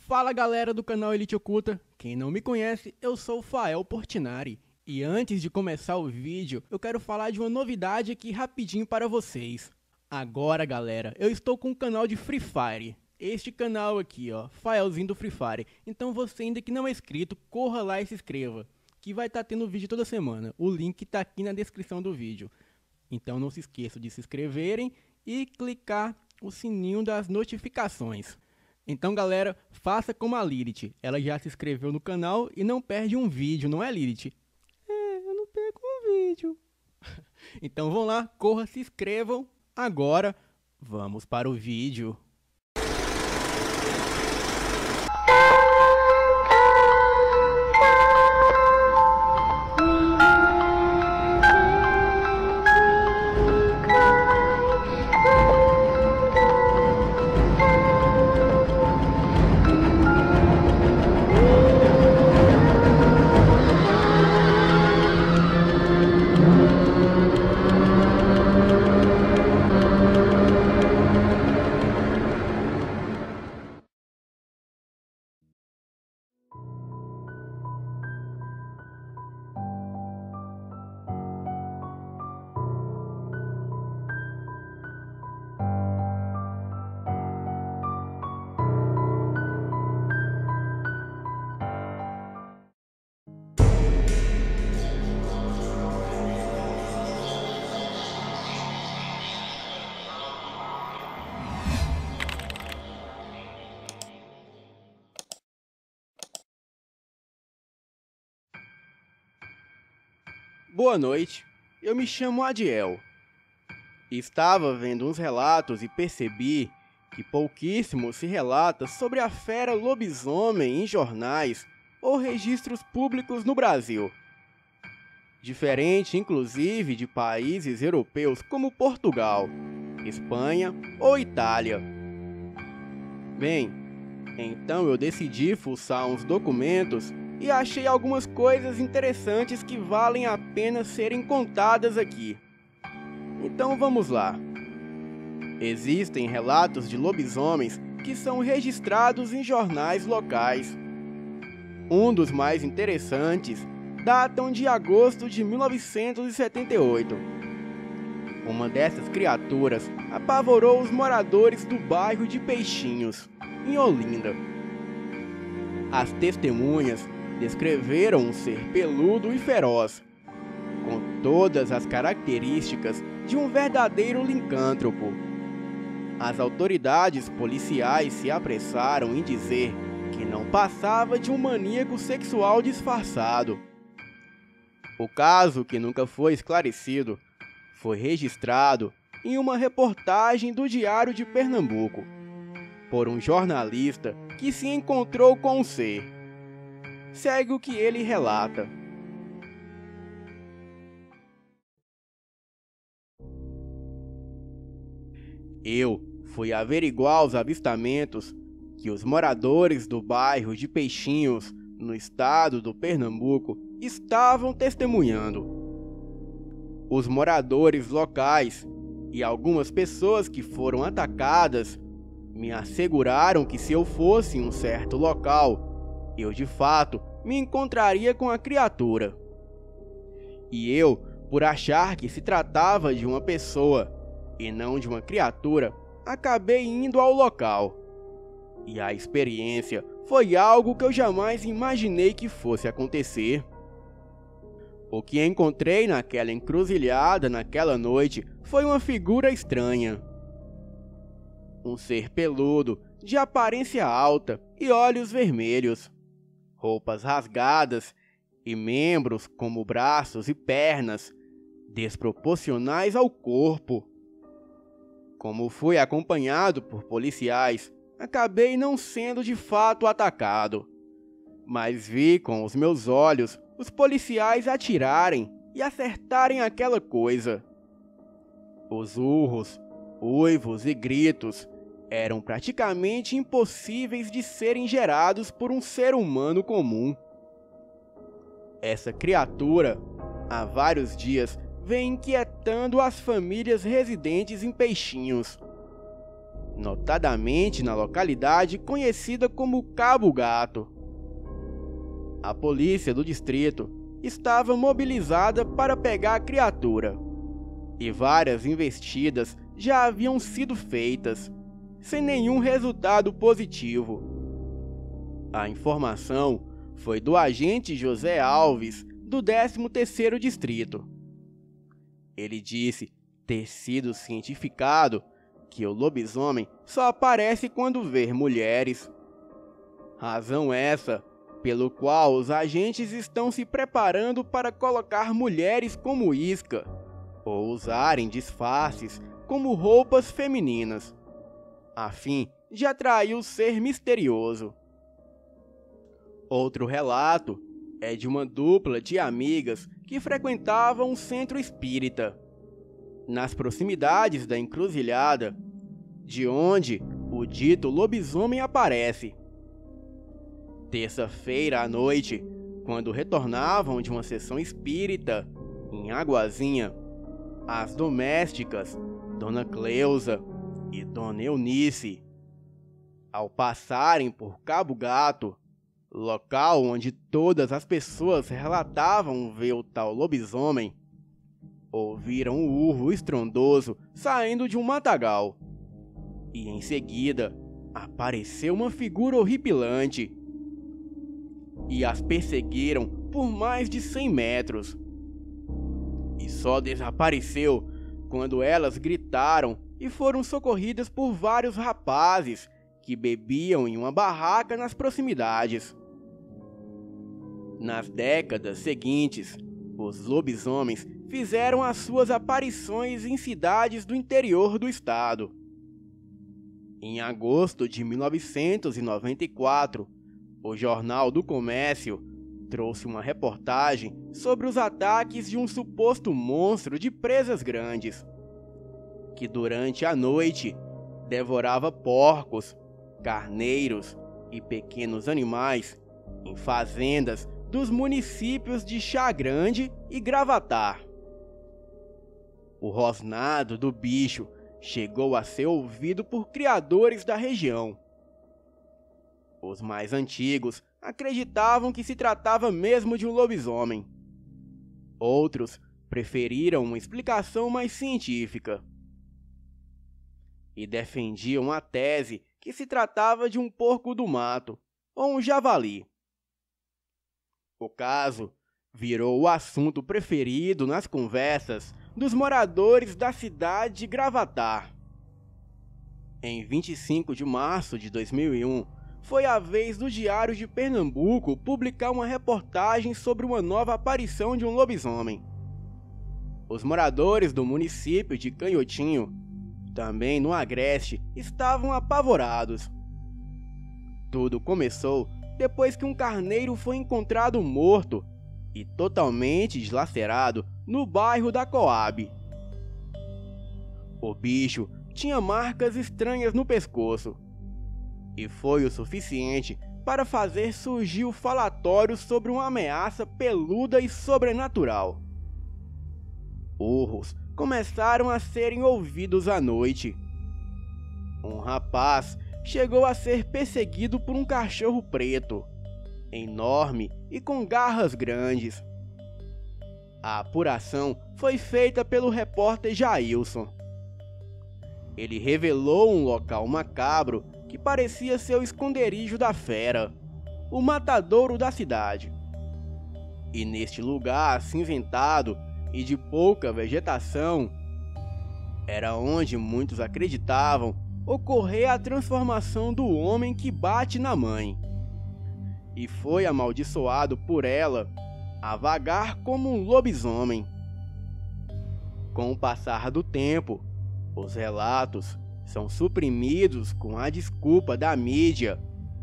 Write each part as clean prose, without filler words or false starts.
Fala galera do canal Elite Oculta, quem não me conhece, eu sou o Fael Portinari. E antes de começar o vídeo, eu quero falar de uma novidade aqui rapidinho para vocês. Agora galera, eu estou com um canal de Free Fire. Este canal aqui ó, Faelzinho do Free Fire. Então você ainda que não é inscrito, corra lá e se inscreva. Que vai estar tendo vídeo toda semana, o link está aqui na descrição do vídeo. Então não se esqueçam de se inscreverem e clicar o sininho das notificações. Então galera, faça como a Lilith, ela já se inscreveu no canal e não perde um vídeo, não é Lilith? Eu não perco um vídeo. Então vão lá, corra, se inscrevam. Agora, vamos para o vídeo. Boa noite, eu me chamo Adiel. Estava vendo uns relatos e percebi que pouquíssimo se relata sobre a fera lobisomem em jornais ou registros públicos no Brasil. Diferente inclusive de países europeus como Portugal, Espanha ou Itália. Bem, então eu decidi fuçar uns documentos e achei algumas coisas interessantes que valem a pena serem contadas aqui. Então vamos lá. Existem relatos de lobisomens que são registrados em jornais locais. Um dos mais interessantes datam de agosto de 1978. Uma dessas criaturas apavorou os moradores do bairro de Peixinhos, em Olinda. As testemunhas descreveram um ser peludo e feroz, com todas as características de um verdadeiro licântropo. As autoridades policiais se apressaram em dizer que não passava de um maníaco sexual disfarçado. O caso, que nunca foi esclarecido, foi registrado em uma reportagem do Diário de Pernambuco, por um jornalista que se encontrou com o ser. Segue o que ele relata. Eu fui averiguar os avistamentos que os moradores do bairro de Peixinhos, no estado do Pernambuco, estavam testemunhando. Os moradores locais e algumas pessoas que foram atacadas me asseguraram que se eu fosse em um certo local, eu de fato me encontraria com a criatura. E eu, por achar que se tratava de uma pessoa e não de uma criatura, acabei indo ao local. E a experiência foi algo que eu jamais imaginei que fosse acontecer. O que encontrei naquela encruzilhada naquela noite foi uma figura estranha. Um ser peludo, de aparência alta e olhos vermelhos, roupas rasgadas e membros como braços e pernas desproporcionais ao corpo. Como fui acompanhado por policiais, acabei não sendo de fato atacado, mas vi com os meus olhos os policiais atirarem e acertarem aquela coisa. Os urros, uivos e gritos eram praticamente impossíveis de serem gerados por um ser humano comum. Essa criatura, há vários dias, vem inquietando as famílias residentes em Peixinhos. notadamente na localidade conhecida como Cabo Gato. A polícia do distrito estava mobilizada para pegar a criatura, e várias investidas já haviam sido feitas, sem nenhum resultado positivo. A informação foi do agente José Alves, do 13º Distrito. Ele disse ter sido cientificado que o lobisomem só aparece quando vê mulheres. Razão essa pelo qual os agentes estão se preparando para colocar mulheres como isca, ou usarem disfarces como roupas femininas, a fim de atrair o ser misterioso. Outro relato é de uma dupla de amigas que frequentavam um centro espírita, nas proximidades da encruzilhada, de onde o dito lobisomem aparece. Terça-feira à noite, quando retornavam de uma sessão espírita em Águazinha, as domésticas, Dona Cleusa e Dona Eunice, ao passarem por Cabo Gato, local onde todas as pessoas relatavam ver o tal lobisomem, ouviram um urro estrondoso saindo de um matagal. E em seguida, apareceu uma figura horripilante e as perseguiram por mais de 100 metros. E só desapareceu quando elas gritaram e foram socorridas por vários rapazes que bebiam em uma barraca nas proximidades. Nas décadas seguintes, os lobisomens fizeram as suas aparições em cidades do interior do estado. Em agosto de 1994, o Jornal do Comércio trouxe uma reportagem sobre os ataques de um suposto monstro de presas grandes, que durante a noite devorava porcos, carneiros e pequenos animais em fazendas dos municípios de Chá Grande e Gravatar. O rosnado do bicho chegou a ser ouvido por criadores da região. Os mais antigos acreditavam que se tratava mesmo de um lobisomem. Outros preferiram uma explicação mais científica e defendiam a tese que se tratava de um porco do mato ou um javali. O caso virou o assunto preferido nas conversas dos moradores da cidade de Gravatar. Em 25 de março de 2001, foi a vez do Diário de Pernambuco publicar uma reportagem sobre uma nova aparição de um lobisomem. Os moradores do município de Canhotinho, também no Agreste, estavam apavorados. Tudo começou depois que um carneiro foi encontrado morto e totalmente dilacerado no bairro da Coab. O bicho tinha marcas estranhas no pescoço, e foi o suficiente para fazer surgir o falatório sobre uma ameaça peluda e sobrenatural. Urros começaram a serem ouvidos à noite. Um rapaz chegou a ser perseguido por um cachorro preto, enorme e com garras grandes. A apuração foi feita pelo repórter Jailson. Ele revelou um local macabro que parecia ser o esconderijo da fera, o matadouro da cidade. E neste lugar acinzentado e de pouca vegetação, era onde muitos acreditavam ocorrer a transformação do homem que bate na mãe, e foi amaldiçoado por ela a vagar como um lobisomem. Com o passar do tempo, os relatos são suprimidos com a desculpa da mídia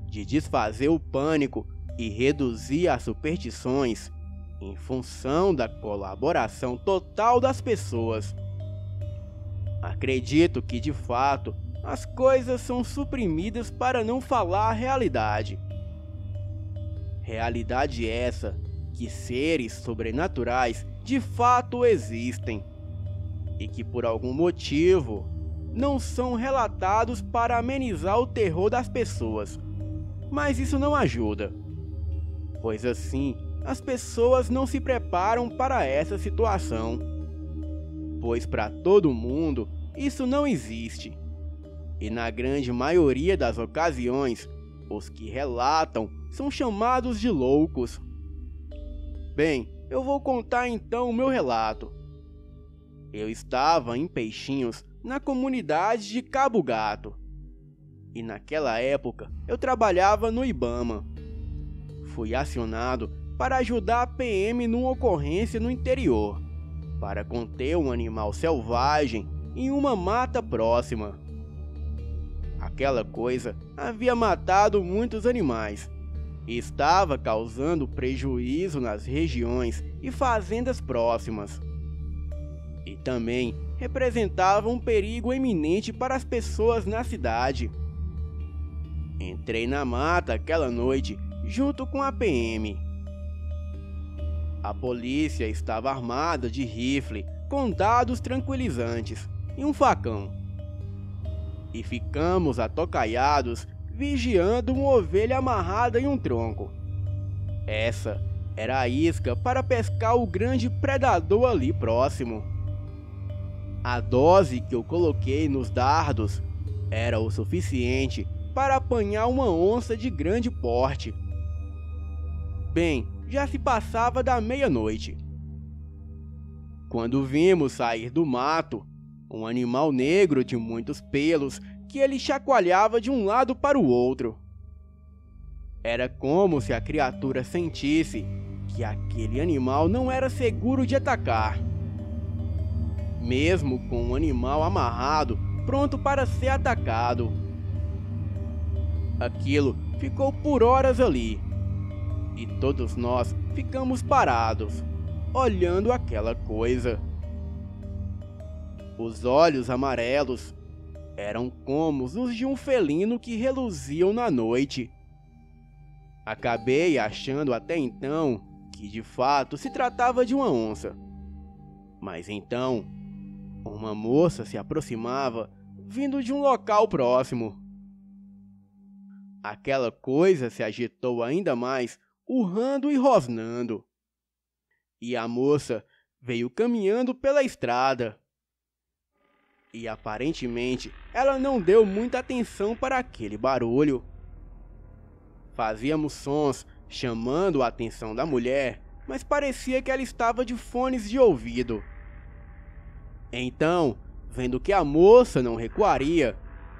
de desfazer o pânico e reduzir as superstições em função da colaboração total das pessoas. Acredito que, de fato, as coisas são suprimidas para não falar a realidade. Realidade essa que seres sobrenaturais de fato existem e que por algum motivo não são relatados para amenizar o terror das pessoas. Mas isso não ajuda, pois assim as pessoas não se preparam para essa situação, pois para todo mundo isso não existe. E na grande maioria das ocasiões, os que relatam são chamados de loucos. Bem, eu vou contar então o meu relato. Eu estava em Peixinhos, na comunidade de Cabo Gato. E naquela época eu trabalhava no Ibama. Fui acionado para ajudar a PM numa ocorrência no interior, para conter um animal selvagem em uma mata próxima. Aquela coisa havia matado muitos animais e estava causando prejuízo nas regiões e fazendas próximas. E também representava um perigo iminente para as pessoas na cidade. Entrei na mata aquela noite junto com a PM. A polícia estava armada de rifle com dados tranquilizantes e um facão. E ficamos atocaiados vigiando uma ovelha amarrada em um tronco. Essa era a isca para pescar o grande predador ali próximo. A dose que eu coloquei nos dardos era o suficiente para apanhar uma onça de grande porte. Bem, já se passava da meia-noite, quando vimos sair do mato um animal negro de muitos pelos que ele chacoalhava de um lado para o outro. Era como se a criatura sentisse que aquele animal não era seguro de atacar. Mesmo com o animal amarrado, pronto para ser atacado. Aquilo ficou por horas ali, e todos nós ficamos parados, olhando aquela coisa. Os olhos amarelos eram como os de um felino que reluziam na noite. Acabei achando até então que de fato se tratava de uma onça. Mas então, uma moça se aproximava, vindo de um local próximo. Aquela coisa se agitou ainda mais, urrando e rosnando. E a moça veio caminhando pela estrada. E aparentemente ela não deu muita atenção para aquele barulho. Fazíamos sons chamando a atenção da mulher, mas parecia que ela estava de fones de ouvido. Então, vendo que a moça não recuaria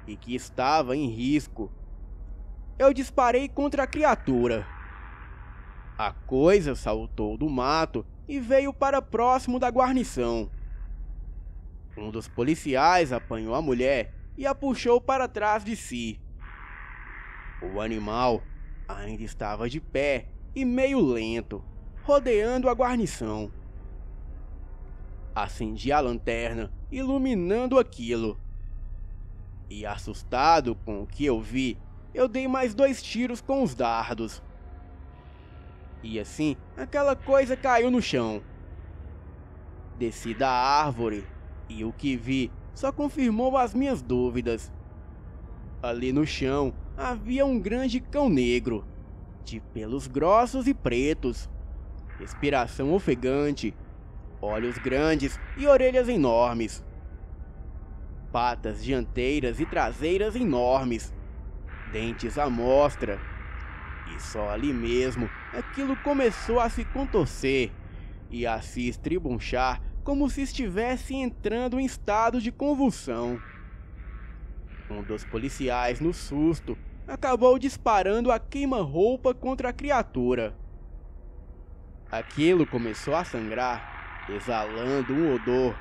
e que estava em risco, eu disparei contra a criatura. A coisa saltou do mato e veio para próximo da guarnição. Um dos policiais apanhou a mulher e a puxou para trás de si. O animal ainda estava de pé e meio lento, rodeando a guarnição. Acendi a lanterna, iluminando aquilo. E assustado com o que eu vi, eu dei mais 2 tiros com os dardos. E assim, aquela coisa caiu no chão. Desci da árvore e o que vi só confirmou as minhas dúvidas. Ali no chão havia um grande cão negro, de pelos grossos e pretos, respiração ofegante, olhos grandes e orelhas enormes, patas dianteiras e traseiras enormes, dentes à mostra. E só ali mesmo aquilo começou a se contorcer e a se estribunchar como se estivesse entrando em estado de convulsão. Um dos policiais, no susto, acabou disparando a queima-roupa contra a criatura. Aquilo começou a sangrar, exalando um odor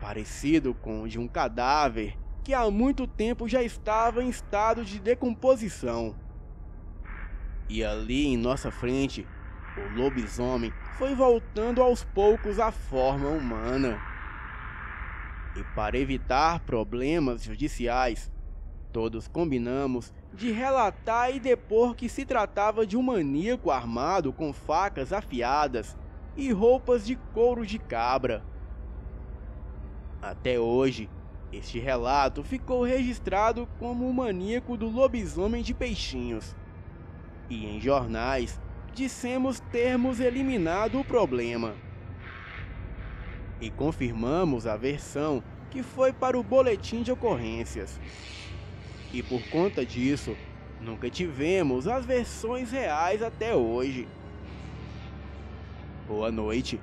parecido com o de um cadáver que há muito tempo já estava em estado de decomposição. E ali em nossa frente, o lobisomem foi voltando aos poucos à forma humana. E para evitar problemas judiciais, todos combinamos de relatar e depor que se tratava de um maníaco armado com facas afiadas e roupas de couro de cabra. Até hoje, Este relato ficou registrado como o maníaco do lobisomem de Peixinhos. E em jornais, dissemos termos eliminado o problema. E confirmamos a versão que foi para o boletim de ocorrências. E por conta disso, nunca tivemos as versões reais até hoje. Boa noite.